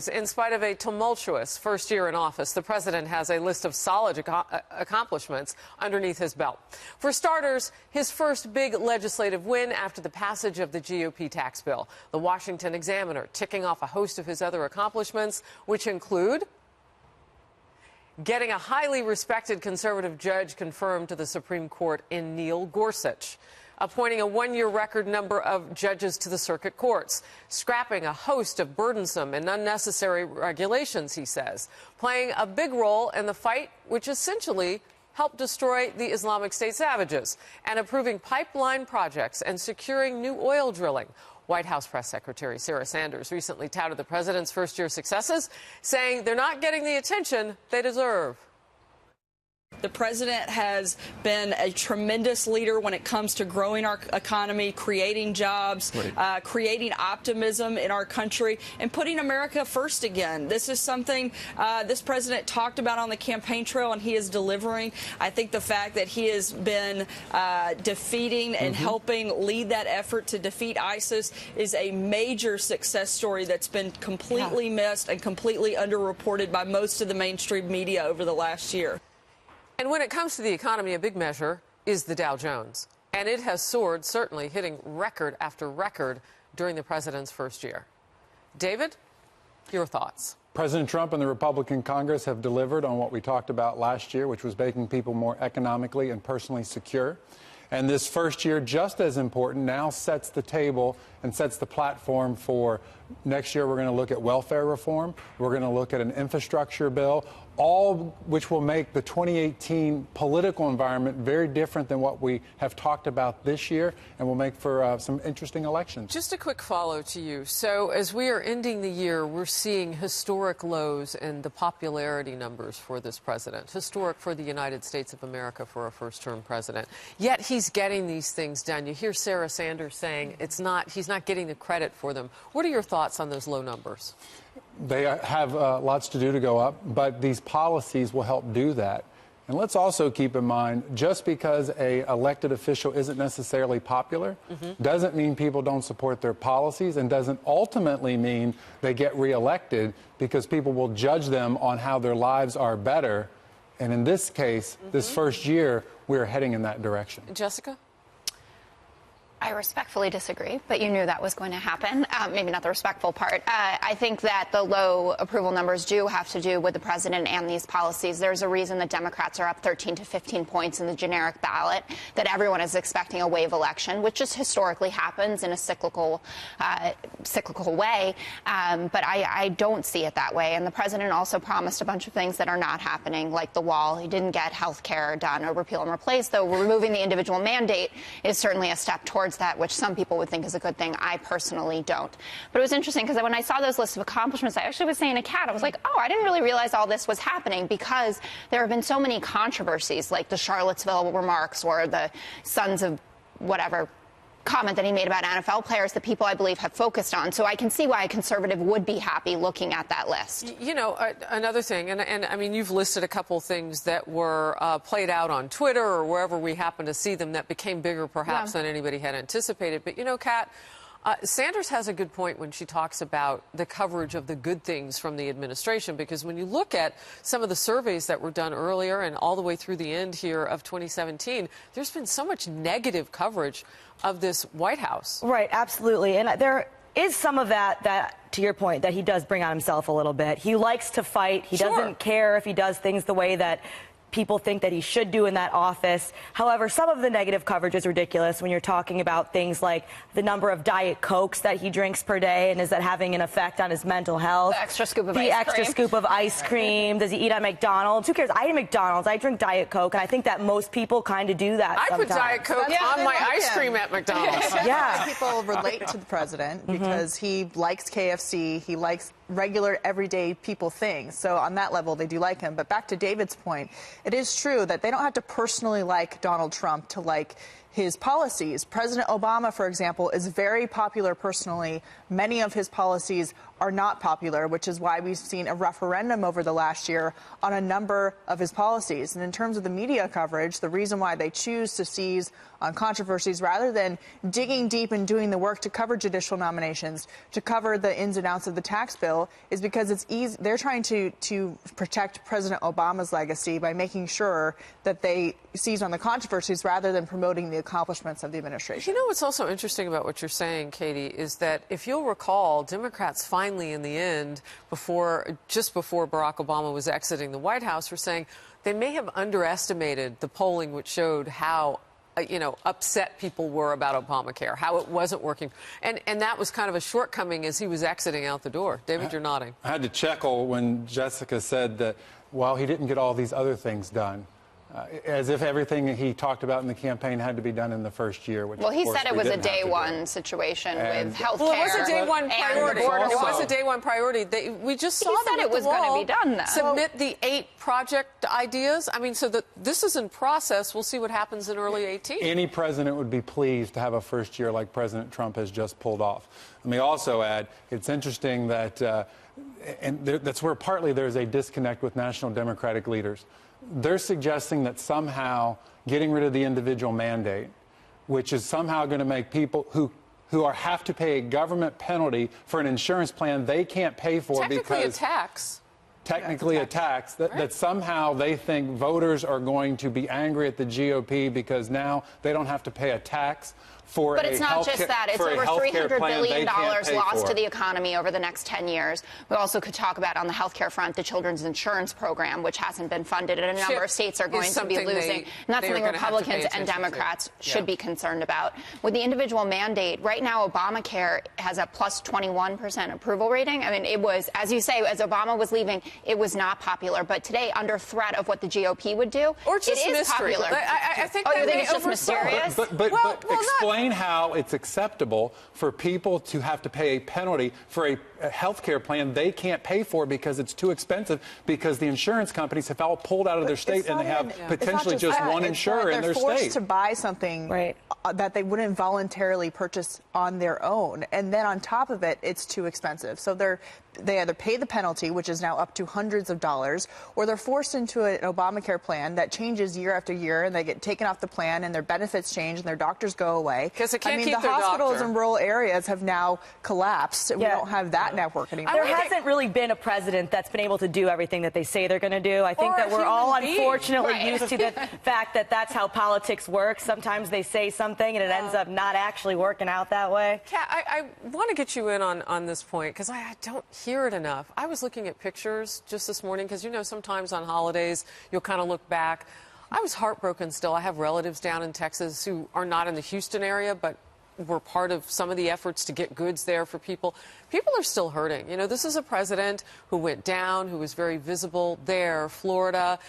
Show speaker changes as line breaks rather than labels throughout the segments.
news. In spite of a tumultuous first year in office, the president has a list of solid accomplishments underneath his belt. For starters, his first big legislative win after the passage of the GOP tax bill. The Washington Examiner ticking off a host of his other accomplishments, which include getting a highly respected conservative judge confirmed to the Supreme Court in Neil Gorsuch, appointing a one-year record number of judges to the circuit courts, scrapping a host of burdensome and unnecessary regulations, he says, playing a big role in the fight which essentially helped destroy the Islamic State savages, and approving pipeline projects and securing new oil drilling. White House Press Secretary Sarah Sanders recently touted the president's first-year successes, saying they're not getting the attention they deserve.
The president has been a tremendous leader when it comes to growing our economy, creating jobs, creating optimism in our country, and putting America first again. This is something this president talked about on the campaign trail, and he is delivering. I think the fact that he has been defeating and helping lead that effort to defeat ISIS is a major success story that's been completely missed and completely underreported by most of the mainstream media over the last year.
And when it comes to the economy, a big measure is the Dow Jones. And it has soared, certainly hitting record after record during the president's first year. David, your thoughts?
President Trump and the Republican Congress have delivered on what we talked about last year, which was making people more economically and personally secure. And this first year, just as important, now sets the table and sets the platform for next year. We're going to look at welfare reform. We're going to look at an infrastructure bill, all which will make the 2018 political environment very different than what we have talked about this year, and will make for some interesting elections.
Just a quick follow to you. So as we are ending the year, we're seeing historic lows in the popularity numbers for this president, historic for the United States of America for a first-term president. Yet he's getting these things done. You hear Sarah Sanders saying he's not getting the credit for them. What are your thoughts on those low numbers?
They have lots to do to go up, but these policies will help do that. And let's also keep in mind, just because an elected official isn't necessarily popular doesn't mean people don't support their policies, and doesn't ultimately mean they get reelected, because people will judge them on how their lives are better. And in this case, this first year, we're heading in that direction.
Jessica?
I respectfully disagree, but you knew that was going to happen. Maybe not the respectful part. I think that the low approval numbers do have to do with the president and these policies. There's a reason that Democrats are up 13 to 15 points in the generic ballot, that everyone is expecting a wave election, which just historically happens in a cyclical way. But I don't see it that way. And the president also promised a bunch of things that are not happening, like the wall. He didn't get health care done or repeal and replace, though removing the individual mandate is certainly a step towards that, which some people would think is a good thing. I personally don't. But it was interesting because when I saw those lists of accomplishments, I actually was saying to Kat, I was like, oh, I didn't really realize all this was happening, because there have been so many controversies, like the Charlottesville remarks or the sons of whatever comment that he made about NFL players that people, I believe, have focused on. So I can see why a conservative would be happy looking at that list.
You know, another thing, and I mean, you've listed a couple things that were played out on Twitter or wherever we happen to see them that became bigger perhaps than anybody had anticipated. But, you know, Kat, Sanders has a good point when she talks about the coverage of the good things from the administration, because when you look at some of the surveys that were done earlier and all the way through the end here of 2017, there's been so much negative coverage of this White House.
Right, absolutely. And there is some of that, to your point, that he does bring on himself a little bit. He likes to fight. He doesn't care if he does things the way that people think that he should do in that office. However, some of the negative coverage is ridiculous when you're talking about things like the number of Diet Cokes that he drinks per day, and is that having an effect on his mental health?
The extra scoop of
ice cream. The extra scoop of ice cream. Does he eat at McDonald's? Who cares? I eat at McDonald's. I drink Diet Coke, and I think that most people kind of do that
I
sometimes.
put Diet Coke on my ice cream at McDonald's.
Yeah. People relate to the president because he likes KFC. He likes regular, everyday people things. So on that level, they do like him. But back to David's point, it is true that they don't have to personally like Donald Trump to like his policies. President Obama, for example, is very popular personally. Many of his policies are not popular, which is why we've seen a referendum over the last year on a number of his policies. And in terms of the media coverage, the reason why they choose to seize on controversies rather than digging deep and doing the work to cover judicial nominations, to cover the ins and outs of the tax bill, is because it's easy. They're trying to protect President Obama's legacy by making sure that they seize on the controversies rather than promoting the accomplishments of the administration.
You know what's also interesting about what you're saying, Katie, is that if you'll recall, Democrats finally in the end, just before Barack Obama was exiting the White House, were saying they may have underestimated the polling which showed how upset people were about Obamacare, how it wasn't working. And that was kind of a shortcoming as he was exiting out the door. David, you're nodding.
I had to chuckle when Jessica said that while he didn't get all these other things done, as if everything he talked about in the campaign had to be done in the first year. Which
well, he
of course
said it was a day one situation with health care.
Well, it was a day one priority.
It
was a day one priority. We just saw
said it was going to be done, though.
Submit the 8 project ideas. I mean, so that this is in process. We'll see what happens in early 18.
Any president would be pleased to have a first year like President Trump has just pulled off. Let me also add, it's interesting that, that's where partly there's a disconnect with national Democratic leaders. They're suggesting that somehow getting rid of the individual mandate, which is somehow going to make people who have to pay a government penalty for an insurance plan they can't pay for
technically
because...
a tax.
Technically a tax, that somehow they think voters are going to be angry at the GOP because now they don't have to pay a tax for
But it's not just that. It's over $300 billion lost to the economy over the next 10 years. We also could talk about on the health care front the Children's Insurance Program, which hasn't been funded, and a number of states are going to be losing. And that's something Republicans and Democrats should be concerned about. With the individual mandate, right now Obamacare has a plus 21% approval rating. I mean, it was, as you say, as Obama was leaving, it was not popular. But today, under threat of what the GOP would do,
or just
it is
mystery.
popular.
I think
you think it's just mysterious?
But explain how it's acceptable for people to have to pay a penalty for a health care plan they can't pay for because it's too expensive because the insurance companies have all pulled out of their state and they have potentially just one insurer in their state.
They're forced to buy something that they wouldn't voluntarily purchase on their own. And then on top of it, it's too expensive. So they either pay the penalty, which is now up to hundreds of dollars, or they're forced into an Obamacare plan that changes year after year, and they get taken off the plan, and their benefits change, and their doctors go away.
Because they can't keep
the
their
hospitals
doctor.
in rural areas have now collapsed. We don't have that network anymore.
There hasn't really been a president that's been able to do everything that they say they're going to do. I think that we're all unfortunately used to the fact that that's how politics works. Sometimes they say something, and it ends up not actually working out that way.
Kat, I want to get you in on this point because I don't hear it enough. I was looking at pictures just this morning because, sometimes on holidays you'll kind of look back. I was heartbroken still. I have relatives down in Texas who are not in the Houston area, but were part of some of the efforts to get goods there for people. People are still hurting. This is a president who went down, who was very visible there, Florida,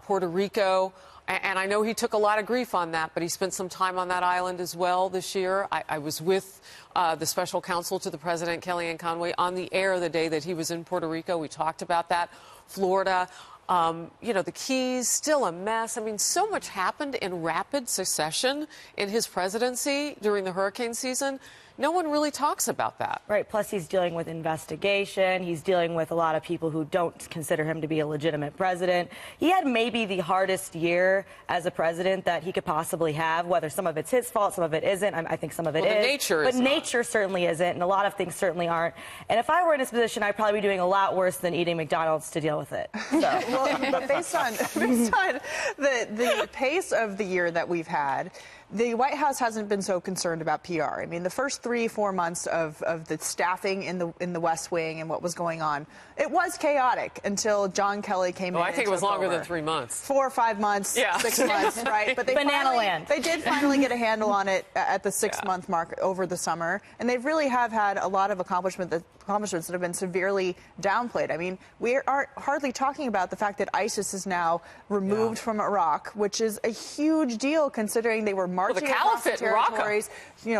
Puerto Rico. And I know he took a lot of grief on that, but he spent some time on that island as well this year. I was with the special counsel to the president, Kellyanne Conway, on the air the day that he was in Puerto Rico. We talked about that. Florida, the Keys, still a mess. I mean, so much happened in rapid succession in his presidency during the hurricane season. No one really talks about that.
Right. Plus, he's dealing with investigation. He's dealing with a lot of people who don't consider him to be a legitimate president. He had maybe the hardest year as a president that he could possibly have, whether some of it's his fault, some of it isn't. I think some of it is. But nature certainly isn't, and a lot of things certainly aren't. And if I were in his position, I'd probably be doing a lot worse than eating McDonald's to deal with it. So.
But based on the pace of the year that we've had, the White House hasn't been so concerned about PR. I mean, the first 3-4 months of the staffing in the West Wing and what was going on, it was chaotic until John Kelly came in.
I think it was longer than 3 months.
4 or 5 months, 6 months, right? But they did finally get a handle on it at the 6-month mark over the summer, and they really have had a lot of accomplishments that have been severely downplayed. I mean, we aren't hardly talking about the fact that ISIS is now removed from Iraq, which is a huge deal considering they were marching across the territories,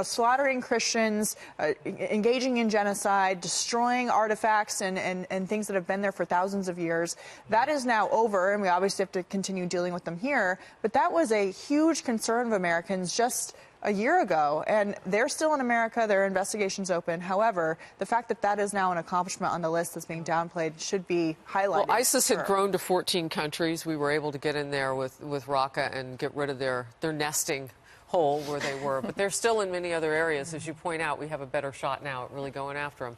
slaughtering Christians, engaging in genocide, destroying artifacts and things that have been there for thousands of years. That is now over, and we obviously have to continue dealing with them here. But that was a huge concern of Americans just a year ago, and they're still in America. Their investigation's open. However, the fact that that is now an accomplishment on the list that's being downplayed should be highlighted.
Well, ISIS had grown to 14 countries. We were able to get in there with Raqqa and get rid of their nesting hole where they were. But they're still in many other areas. As you point out, we have a better shot now at really going after them.